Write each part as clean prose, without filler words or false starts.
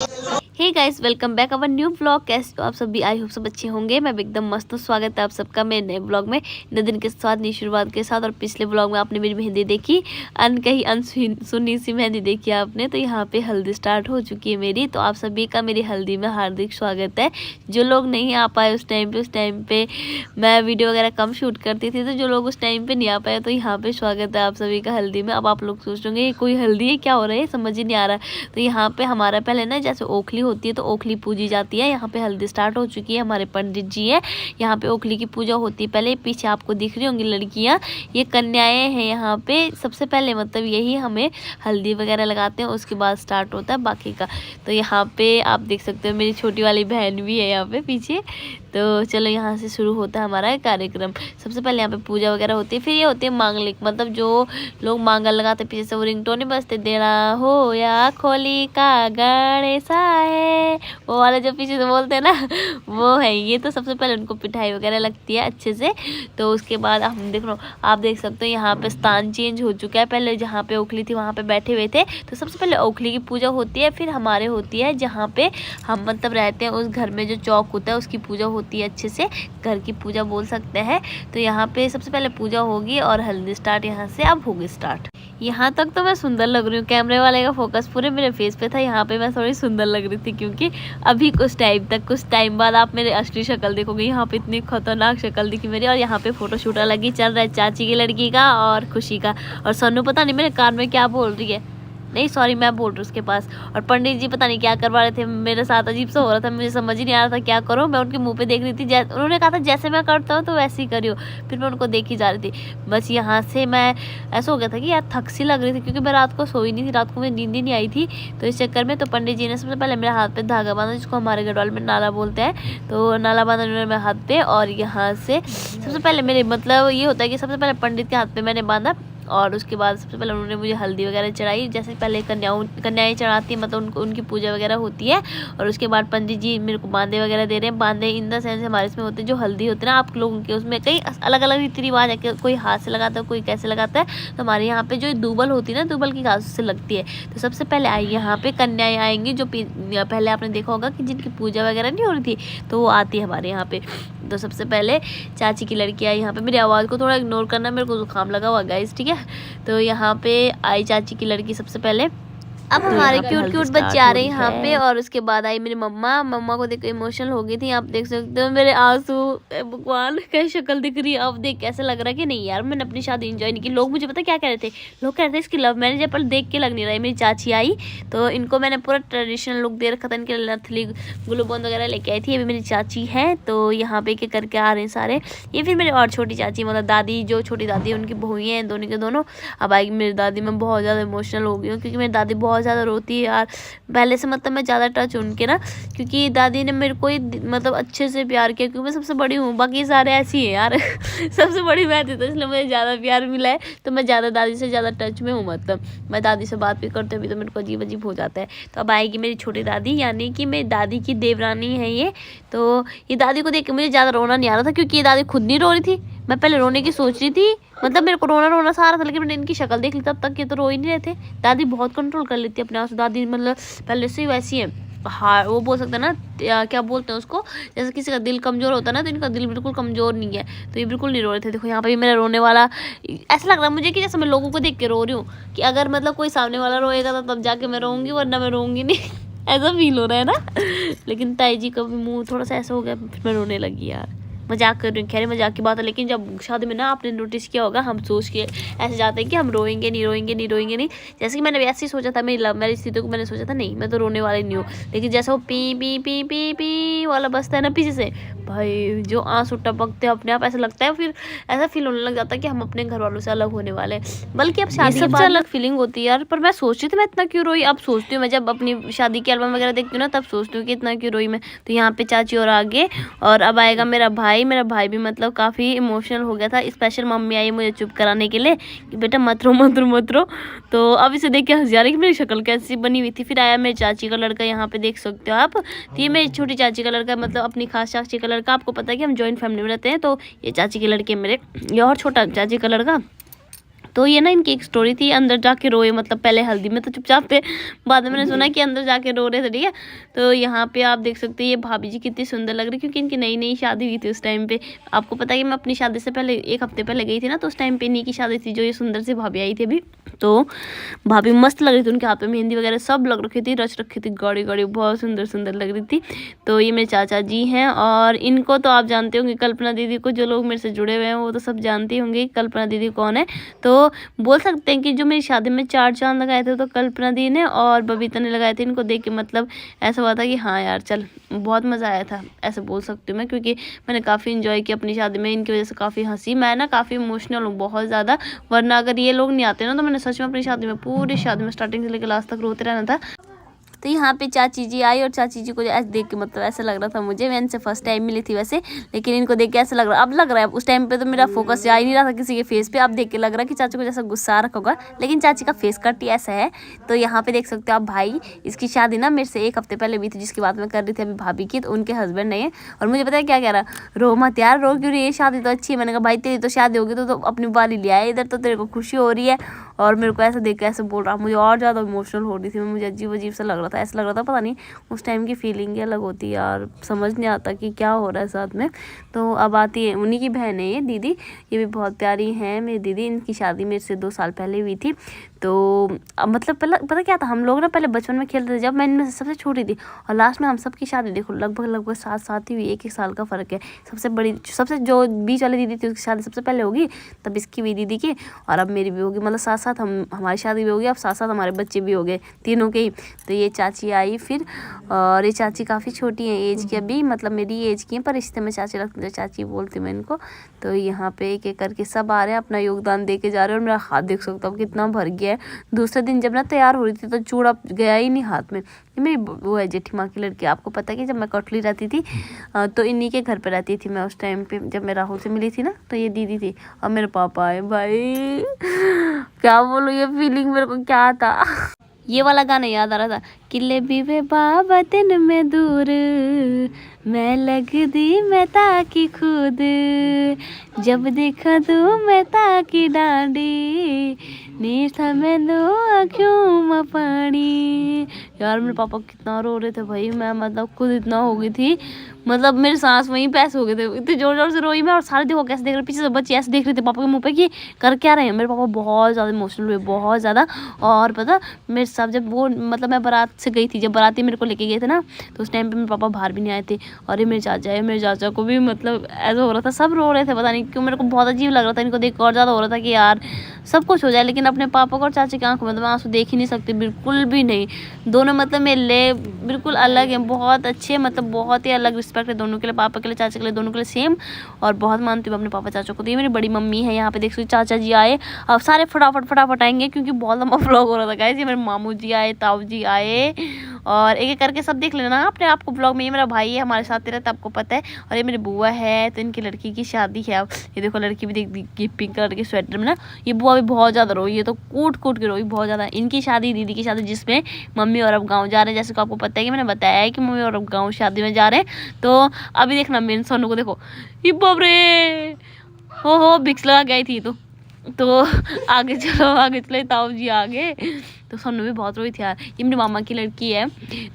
Hey guys, welcome back our new blog. कैसे हो आप सभी? आई होप सब अच्छे होंगे। मैं भी एकदम मस्त हूँ। स्वागत है आप सबका मेरे नए ब्लॉग में, नए दिन के साथ, नई शुरुआत के साथ। और पिछले ब्लॉग में आपने मेरी मेहंदी देखी, कहीं अनसुनी सी मेहंदी देखी आपने। तो यहाँ पे हल्दी स्टार्ट हो चुकी है मेरी। तो आप सभी का मेरी हल्दी में हार्दिक स्वागत है। जो लोग नहीं आ पाए उस टाइम पे मैं वीडियो वगैरह कम शूट करती थी, तो जो लोग उस टाइम पे नहीं आ पाए, तो यहाँ पे स्वागत है आप सभी का हल्दी में। अब आप लोग सोच रहे होंगे कोई हल्दी है, क्या हो रहा है, समझ ही नहीं आ रहा। तो यहाँ पे हमारा पहले ना जैसे ओखली होती है तो ओखली पूजी जाती है। यहाँ पे हल्दी स्टार्ट हो चुकी है। हमारे पंडित जी है, यहाँ पे ओखली की पूजा होती है। पहले पीछे आपको दिख रही होंगी लड़कियाँ, ये कन्याएं हैं। यहाँ पे सबसे पहले मतलब यही हमें हल्दी वगैरह लगाते हैं, उसके बाद स्टार्ट होता है बाकी का। तो यहाँ पे आप देख सकते हो मेरी छोटी वाली बहन भी है यहाँ पे पीछे। तो चलो यहाँ से शुरू होता है हमारा कार्यक्रम। सबसे पहले यहाँ पे पूजा वगैरह होती है, फिर ये होती है मांगलिक, मतलब जो लोग मांगल लगाते पीछे से वो रिंगटोन बजते, देना हो या खोली का गणेशा है, वो वाले जो पीछे से बोलते हैं ना, वो है ये। तो सबसे पहले उनको पिठाई वगैरह लगती है अच्छे से। तो उसके बाद हम देख लो, आप देख सकते हो यहाँ पे स्थान चेंज हो चुका है। पहले जहाँ पे ओखली थी वहाँ पे बैठे हुए थे। तो सबसे पहले ओखली की पूजा होती है, फिर हमारे होती है जहाँ पे हम मतलब रहते हैं उस घर में जो चौक होता है उसकी पूजा होती है अच्छे से, घर की पूजा बोल सकते हैं। तो यहाँ पे सबसे पहले पूजा होगी और हल्दी स्टार्ट यहाँ से अब होगी स्टार्ट। यहाँ तक तो मैं सुंदर लग रही हूँ, कैमरे वाले का फोकस पूरे मेरे फेस पे था। यहाँ पे मैं थोड़ी सुंदर लग रही थी, क्योंकि अभी कुछ टाइम बाद आप मेरे असली शक्ल देखोगे। यहाँ पे इतनी खतरनाक शक्ल दिखी मेरी। और यहाँ पे फोटो शूट अलग ही चल रहा है, चाची की लड़की का और खुशी का। और सन्नू पता नहीं मेरे कान में क्या बोल रही है, नहीं सॉरी मैं बोल रही हूँ उसके पास। और पंडित जी पता नहीं क्या करवा रहे थे मेरे साथ, अजीब सा हो रहा था, मुझे समझ ही नहीं आ रहा था क्या करूँ। मैं उनके मुंह पे देख रही थी, उन्होंने कहा था जैसे मैं करता हूँ तो वैसे ही करियो। फिर मैं उनको देखी जा रही थी। बस यहाँ से मैं ऐसा हो गया था कि यार थक सी लग रही थी, क्योंकि मैं रात को सोई नहीं थी, रात को मुझे नींद ही नहीं आई थी। तो इस चक्कर में तो पंडित जी ने सबसे पहले मेरे हाथ पे धागा बांधा, जिसको हमारे गढ़वाल में नाला बोलते हैं। तो नाला बांधा उन्होंने मेरे हाथ पे। और यहाँ से सबसे पहले मेरे मतलब ये होता है कि सबसे पहले पंडित के हाथ पे मैंने बांधा, और उसके बाद सबसे पहले उन्होंने मुझे हल्दी वगैरह चढ़ाई। जैसे पहले कन्याएं चढ़ाती हैं, मतलब उनकी पूजा वगैरह होती है। और उसके बाद पंडित जी मेरे को बांधे वगैरह दे रहे हैं। बांधे इन द सेंस हमारे इसमें होते हैं जो हल्दी होती है ना, आप लोगों के उसमें कई अलग अलग रीति रिवाज है, कोई हाथ से लगाता है, कोई कैसे लगाता है। तो हमारे यहाँ पे जो दूबल होती है ना, दूबल की घास से लगती है। तो सबसे पहले आई यहाँ पे कन्याएं आएंगी, जो पहले आपने देखा होगा कि जिनकी पूजा वगैरह नहीं हो रही थी, तो वो आती है हमारे यहाँ पे। तो सबसे पहले चाची की लड़की आई यहाँ पे। मेरी आवाज़ को थोड़ा इग्नोर करना, मेरे को जुकाम लगा हुआ गाइस, ठीक है। तो यहाँ पे आई चाची की लड़की सबसे पहले। अब हमारे क्यूट बच्चे आ रहे हैं यहाँ पे। और उसके बाद आई मेरी मम्मा को देख इमोशनल हो गई थी। आप देख सकते हो मेरे आंसू, भगवान कैसी शक्ल दिख रही है। अब देख कैसे लग रहा है कि नहीं यार मैंने अपनी शादी एंजॉय नहीं की। लोग मुझे पता क्या कह रहे थे, लोग कह रहे थे इसकी लव मैरिज है, पर देख के लग नहीं रहा है। मेरी चाची आई तो इनको मैंने पूरा ट्रेडिशनल लुक दे रखा था। इनके नथली ग्लूबॉन वगैरह लेके आई थी। ये भी मेरी चाची है। तो यहाँ पे क्या करके आ रहे हैं सारे। ये फिर मेरी और छोटी चाची, मतलब दादी, जो छोटी दादी है उनकी बहू हैं दोनों के दोनों। अब आएगी मेरी दादी। मैं बहुत ज़्यादा इमोशनल हो गई हूँ, क्योंकि मेरी दादी बहुत ज़्यादा रोती है यार। पहले से मतलब मैं ज़्यादा टच हूँ उनके ना, क्योंकि दादी ने मेरे को मतलब अच्छे से प्यार किया, क्योंकि मैं सबसे बड़ी हूँ, बाकी सारे ऐसी हैं यार। सबसे बड़ी मैं थी, तो इसलिए मुझे ज़्यादा प्यार मिला है। तो मैं ज़्यादा दादी से ज़्यादा टच में हूँ, मतलब मैं दादी से बात भी करते हुए तो मेरे को अजीब अजीब हो जाता है। तो अब आएगी मेरी छोटी दादी, यानी कि मेरी दादी की देवरानी है ये। तो ये दादी को देख के मुझे ज़्यादा रोना नहीं आ रहा था, क्योंकि ये दादी खुद नहीं रो रही थी। मैं पहले रोने की सोच रही थी, मतलब मेरे को रोना सा आ रहा था, लेकिन मैंने इनकी शक्ल देख ली तब तक ये तो रो ही नहीं रहे थे। दादी बहुत कंट्रोल कर लेती है अपने आप से। दादी मतलब पहले से ही वैसी है। हाँ वो बोल सकते हैं ना, क्या बोलते हैं उसको, जैसे किसी का दिल कमज़ोर होता है ना, तो इनका दिल बिल्कुल कमज़ोर नहीं है। तो ये बिल्कुल नहीं रो रहे थे। देखो यहाँ पे भी मेरा रोने वाला, ऐसा लग रहा है मुझे कि जैसे मैं लोगों को देख के रो रही हूँ, कि अगर मतलब कोई सामने वाला रोएगा तो तब जाके मैं रोऊंगी, वरना मैं रोऊंगी नहीं। ऐसा फील हो रहा है ना। लेकिन ताई जी का भी मुँह थोड़ा सा ऐसा हो गया, फिर मैं रोने लगी यार। मजाक कर रही हूँ, खैर मजाक की बात है। लेकिन जब शादी में ना आपने नोटिस किया होगा, हम सोच के ऐसे जाते हैं कि हम रोएंगे नहीं। जैसे कि मैंने वैसे ही सोचा था, मेरी लव मैरिज थी तो मैंने सोचा था नहीं मैं तो रोने वाली नहीं हूँ। लेकिन जैसा वो P P P P P वाला बजता है ना पीछे से, भाई जो आंसू टपकते हैं अपने आप, ऐसा लगता है, फिर ऐसा फील होने लग जाता है कि हम अपने घर वालों से अलग होने वाले हैं। बल्कि अब शादी सबसे अलग फीलिंग होती है यार। पर मैं सोचती थी मैं इतना क्यों रोई, अब सोचती हूँ मैं जब अपनी शादी की एल्बम वगैरह देखती हूँ ना, तब सोचती हूँ कि इतना क्यों रोई मैं। तो यहाँ पे चाची और आगे, और अब आएगा मेरा भाई भी मतलब काफ़ी इमोशनल हो गया था। स्पेशल मम्मी आई मुझे चुप कराने के लिए कि बेटा मत रो। तो अब इसे देख के हंस जा रही कि मेरी शक्ल कैसी बनी हुई थी। फिर आया मेरी चाची का लड़का, यहाँ पे देख सकते हो आप। तो ये मेरी छोटी चाची का लड़का, मतलब अपनी खास चाची का लड़का। आपको पता है कि हम जॉइंट फैमिली में रहते हैं। तो ये चाची के लड़के मेरे, ये और छोटा चाची का लड़का। तो ये ना इनकी एक स्टोरी थी, अंदर जाके रोए, मतलब पहले हल्दी में तो चुपचाप थे, बाद में मैंने सुना कि अंदर जाके रो रहे थे, ठीक है। तो यहाँ पे आप देख सकते हैं ये भाभी जी कितनी सुंदर लग रही, क्योंकि इनकी नई नई शादी हुई थी उस टाइम पे। आपको पता है कि मैं अपनी शादी से पहले 1 हफ्ते पहले गई थी ना, तो उस टाइम पे इन्हीं की शादी थी, जो ये सुंदर सी भाभी आई थी अभी। तो भाभी मस्त लग रही थी, उनके हाथ में मेहंदी वगैरह सब लग रखी थी, रच रखी थी, गाड़ी गाड़ी बहुत सुंदर सुंदर लग रही थी। तो ये मेरे चाचा जी हैं, और इनको तो आप जानते होंगे, कल्पना दीदी को, जो लोग मेरे से जुड़े हुए हैं वो तो सब जानते होंगे कल्पना दीदी कौन है। तो बोल सकते हैं कि जो मेरी शादी में 4 चांद लगाए थे तो कल्पना दी ने और बबीता ने लगाए थे। इनको देख के मतलब ऐसा हुआ था कि हाँ यार चल, बहुत मज़ा आया था, ऐसे बोल सकती हूँ मैं, क्योंकि मैंने काफ़ी इन्जॉय किया अपनी शादी में। इनकी वजह से काफ़ी हंसी, मैं ना काफ़ी इमोशनल हूँ बहुत ज़्यादा, वरना अगर ये लोग नहीं आते ना तो मैंने सच में अपनी शादी में, पूरी शादी में स्टार्टिंग से लेकर लास्ट तक रोते रहना था। तो यहाँ पे चाची जी आई, और चाची जी को ऐसे देख के मतलब ऐसा लग रहा था मुझे, मैं इनसे फर्स्ट टाइम मिली थी वैसे, लेकिन इनको देख के ऐसा लग रहा, अब लग रहा है, उस टाइम पे तो मेरा फोकस आ ही नहीं रहा था किसी के फेस पे, अब देख के लग रहा है कि चाची को जैसा गुस्सा रखा होगा, लेकिन चाची का फेस कट ही ऐसा है। तो यहाँ पे देख सकते हो आप भाई, इसकी शादी ना मेरे से 1 हफ्ते पहले भी थी, जिसकी बात मैं कर रही थी अभी भाभी की, तो उनके हस्बैंड नहीं है। और मुझे पता है क्या कह रहा, रो मत यार, रो क्यों रही है, शादी तो अच्छी है। मैंने कहा भाई तेरी तो शादी होगी तो अपनी बारी ले आए इधर, तो तेरे को खुशी हो रही है। और मेरे को ऐसा देख के ऐसे बोल रहा, मुझे और ज़्यादा इमोशनल हो रही थी, मुझे अजीब अजीब सा लग रहा था, ऐसा लग रहा था पता नहीं, उस टाइम की फीलिंग ही अलग होती है यार, समझ नहीं आता कि क्या हो रहा है साथ में। तो अब आती है उन्हीं की बहन है ये दीदी, ये भी बहुत प्यारी है मेरी दीदी, इनकी शादी मेरे से 2 साल पहले हुई थी। तो अब मतलब पहले पता क्या था, हम लोग ना पहले बचपन में खेलते थे, जब मैं इनमें से सबसे छोटी थी, और लास्ट में हम सबकी शादी देखो लगभग साथ साथ ही हुई, 1 साल का फ़र्क है। सबसे बड़ी, सबसे जो बीच वाली दीदी थी उसकी शादी सबसे पहले होगी, तब इसकी भी दीदी की, और अब मेरी भी होगी, मतलब साथ साथ हमारी शादी भी होगी, अब साथ साथ हमारे बच्चे भी हो गए, तीनों के ही। तो ये चाची आई फिर, और ये चाची काफ़ी छोटी हैं एज की अभी, मतलब मेरी एज की है, पर रिश्ते में चाची लगती है, चाची बोलती मैं इनको। तो यहाँ पे एक एक करके सब आ रहे हैं, अपना योगदान दे के जा रहे हैं, और मेरा हाथ देख सकता हूँ कितना भर गया है। दूसरे दिन जब ना तैयार हो रही थी तो चूड़ा गया ही नहीं हाथ में। ये मेरी वो है जेठी माँ की लड़की, आपको पता है कि जब मैं कटली रहती थी तो इन्हीं के घर पे रहती थी मैं उस टाइम पे, जब मैं राहुल से मिली थी ना, तो ये दीदी थी, और मेरे पापा आए। भाई क्या बोलूँ, ये फीलिंग मेरे को क्या था। ये वाला गाना याद आ रहा था, किले भी वे बाबा दिन में दूर, मैं लग दी मैं ताकि खुद, जब देखा तू मैं ताकि डांडी, नीर था मैं दो आँखों में पानी। यार मेरे पापा कितना रो रहे थे भाई, मैं मतलब खुद इतना हो गई थी, मतलब मेरे सांस वहीं पे ऐसे हो गए थे, इतने जोर जोर से रोई मैं, और सारे देखो कैसे देख रहे, पीछे से बच्चे ऐसे देख रहे थे पापा के मुंह पे कि कर क्या रहे हैं। मेरे पापा बहुत ज़्यादा इमोशनल हुए, बहुत ज़्यादा। और पता मेरे साथ जब वो, मतलब मैं बारात से गई थी, जब बाराती मेरे को लेके गए थे ना, तो उस टाइम पे मेरे पापा बाहर भी नहीं आए थे, और ये मेरे चाचा है, मेरे चाचा को भी मतलब ऐसा हो रहा था, सब रो रहे थे, पता नहीं क्यों मेरे को बहुत अजीब लग रहा था, इनको देख और ज़्यादा हो रहा था कि यार सब कुछ हो जाए, लेकिन अपने पापा को और चाचा की आंखों में तो मैं आंसू देख ही नहीं सकती, बिल्कुल भी नहीं। दोनों मतलब मेरे लिए बिल्कुल अलग है, बहुत अच्छे, मतलब बहुत ही अलग रिस्पेक्ट है दोनों के लिए, पापा के लिए चाचा के लिए, दोनों के लिए सेम, और बहुत मानती हूँ अपने पापा चाचा को। तो ये मेरी बड़ी मम्मी है, यहाँ पे देख सकते चाचा जी आए, अब सारे फटाफट आएंगे क्योंकि बहुत लंबा व्लॉग हो रहा था गाइस। ये मेरे मामू जी आए, ताऊ जी आए, और एक एक करके सब देख लेना अपने आप को ब्लॉग में। ये मेरा भाई है, हमारे साथ रहता है, आपको पता है, और ये मेरी बुआ है, तो इनकी लड़की की शादी है। अब ये देखो लड़की भी देख, पिंक कलर के स्वेटर में ना, ये बुआ भी बहुत ज़्यादा रोई, ये तो कूट के रोई बहुत ज़्यादा। इनकी शादी, दीदी की शादी, जिसमें मम्मी और अब गाँव जा रहे हैं, जैसे कि आपको पता है कि मैंने बताया है कि मम्मी और अब गाँव शादी में जा रहे हैं। तो अभी देखना मेरे सोनू को देखो, ये बाप रे, हो बिक्स लगा गई थी। तो आगे चलो ताऊ जी आगे। तो सोनू भी बहुत रोई थी यार। ये मेरी मामा की लड़की है,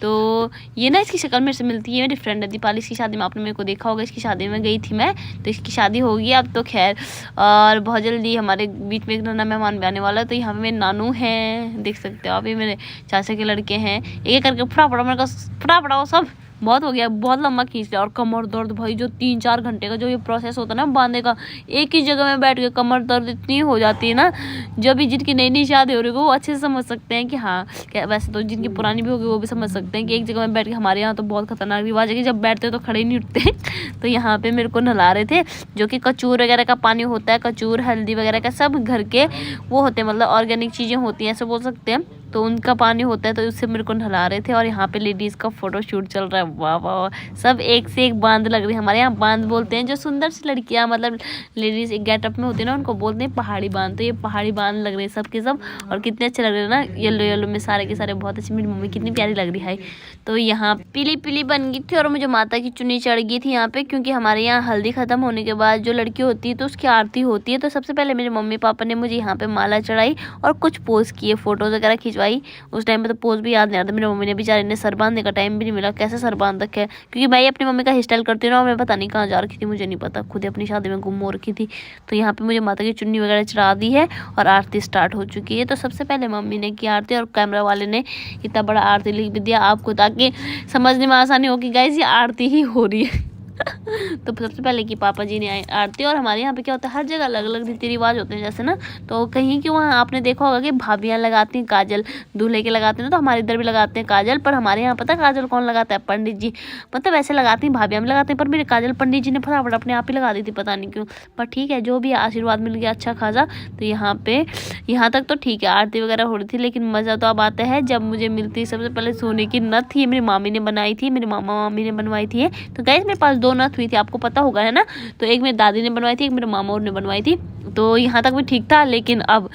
तो ये ना इसकी शक्ल मेरे से मिलती है, मेरी फ्रेंड है दीपाली, इसकी शादी में आपने मेरे को देखा होगा, इसकी शादी में गई थी मैं, तो इसकी शादी होगी अब तो खैर, और बहुत जल्दी हमारे बीच में एक नया मेहमान भी आने वाला है। तो यहाँ पे मेरे नानू हैं, देख सकते हो आप, ये मेरे चाचा के लड़के हैं, एक करके फटाफट मेरे को फटाफट सब बहुत हो गया, बहुत लंबा खींच लिया। और कमर दर्द भाई, जो 3-4 घंटे का जो ये प्रोसेस होता है ना बांधने का, एक ही जगह में बैठ के कमर दर्द इतनी हो जाती है ना, जब भी जिनकी नई नई शादी हो रही है वो अच्छे से समझ सकते हैं कि हाँ क्या, वैसे तो जिनकी पुरानी भी होगी वो भी समझ सकते हैं कि एक जगह में बैठ के, हमारे यहाँ तो बहुत खतरनाक रिवाज है कि जब बैठते हैं तो खड़े नहीं उठते। तो यहाँ पे मेरे को नहला रहे थे, जो कि कचूर वगैरह का पानी होता है, कचूर हल्दी वगैरह का सब घर के वो होते हैं, मतलब ऑर्गेनिक चीज़ें होती हैं ऐसे बोल सकते हैं। तो उनका पानी होता है तो उससे मेरे को नहला रहे थे। और यहाँ पे लेडीज़ का फोटो शूट चल रहा है। वाह वाह वाह, सब एक से एक बांध लग रही है। हमारे यहाँ बांध बोलते हैं जो सुंदर सी लड़कियाँ मतलब लेडीज़ एक गेटअप में होती है ना, उनको बोलते हैं पहाड़ी बांध। तो ये पहाड़ी बांध लग रहे हैं सब के सब, और कितने अच्छे लग रहे हैं ना, येलो येलो में सारे के सारे, बहुत अच्छी। मेरी मम्मी कितनी प्यारी लग रही है। तो यहाँ पीली पीली बन गई थी और मुझे माता की चुन्नी चढ़ गई थी यहाँ पे, क्योंकि हमारे यहाँ हल्दी खत्म होने के बाद जो लड़की होती है तो उसकी आरती होती है। तो सबसे पहले मेरे मम्मी पापा ने मुझे यहाँ पे माला चढ़ाई और कुछ पोज किए, फोटोज वगैरह खिंचवाई। उस टाइम पे तो पोज भी याद नहीं आ रहा था। मेरी मम्मी ने बेचारी ने सर बांधने का टाइम भी नहीं मिला, कैसे सर बांध रखे, क्योंकि मैं अपनी मम्मी का हेयर स्टाइल करती हूँ ना, मैं पता नहीं कहाँ जा रखी थी, मुझे नहीं पता, खुद अपनी शादी में गुम हो रखी थी। तो यहाँ पे मुझे माता की चुन्नी वगैरह चढ़ा दी है और आरती स्टार्ट हो चुकी है। तो सबसे पहले मम्मी ने की आरती और कैमरा वाले ने इतना बड़ा आरती लिख भी दिया आपको, ताकि समझने में आसानी हो कि गाइस ये आरती ही हो रही है। तो सबसे पहले कि पापा जी ने आरती। और हमारे यहाँ पे क्या होता है, हर जगह अलग अलग रीति रिवाज होते हैं जैसे ना, तो कहीं कि वहाँ आपने देखा होगा कि भाभियाँ लगाती हैं काजल, दूल्हे के लगाते हैं, तो हमारे इधर भी लगाते हैं काजल। पर हमारे यहाँ पता काजल कौन लगाता है, पंडित जी। मतलब वैसे लगाती हैं, भाभियाँ भी लगाते हैं, पर मेरे काजल पंडित जी ने फटाफट अपने आप ही लगा दी थी, पता नहीं क्यों। पर ठीक है, जो भी आशीर्वाद मिल गया अच्छा खासा। तो यहाँ तक तो ठीक है, आरती वगैरह हो रही थी। लेकिन मज़ा तो अब आता है जब मुझे मिलती सबसे पहले सोने की नथ थी, मेरी मामी ने बनाई थी, मेरे मामा मामी ने बनवाई थी। तो गाइस मेरे पास 2 नथ हुई थी, आपको पता होगा है ना। तो एक मेरी दादी ने बनवाई थी, एक मेरे मामा और ने बनवाई थी। तो यहाँ तक भी ठीक था, लेकिन अब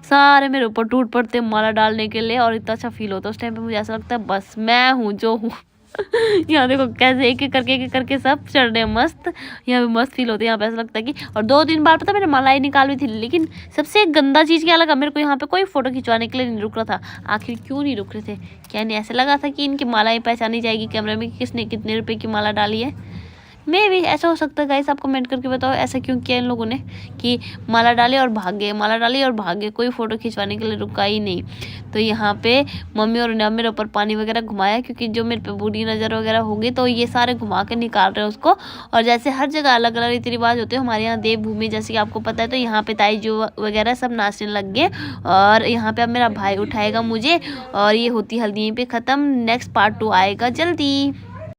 सारे मेरे ऊपर टूट पड़ते माला डालने के लिए, और इतना अच्छा फील होता है उस टाइम पे, मुझे ऐसा लगता है बस मैं हूँ जो हूँ। यहाँ देखो कैसे एक एक करके सब चढ़ रहे हैं मस्त। यहाँ पे मस्त फील होती है, यहाँ पे ऐसा लगता है कि। और 2-3 बार पता मैंने मलाई निकाली थी, लेकिन सबसे गंदा चीज़ क्या लगा मेरे को, यहाँ पे कोई फोटो खिंचवाने के लिए नहीं रुक रहा था। आखिर क्यों नहीं रुक रहे थे, क्या नहीं ऐसा लगा था कि इनकी मालाएं पहचानी जाएगी कैमरे में, किसने कितने रुपए की माला डाली है। मे भी ऐसा हो सकता है गाइस, आप कमेंट करके बताओ ऐसा क्यों किया इन लोगों ने कि माला डाली और भाग गए, माला डाली और भाग गए, कोई फ़ोटो खिंचवाने के लिए रुका ही नहीं। तो यहाँ पे मम्मी और ने मेरे ऊपर पानी वगैरह घुमाया, क्योंकि जो मेरे पे बूढ़ी नज़र वगैरह होगी तो ये सारे घुमा के निकाल रहे हैं उसको। और जैसे हर जगह अलग अलग रीति रिवाज होते हैं, हमारे यहाँ देवभूमि जैसे कि आपको पता है, तो यहाँ पे ताई जो वगैरह सब नाचने लग गए। और यहाँ पे अब मेरा भाई उठाएगा मुझे, और ये होती हल्दी यहीं पे ख़त्म। नेक्स्ट पार्ट 2 आएगा जल्दी।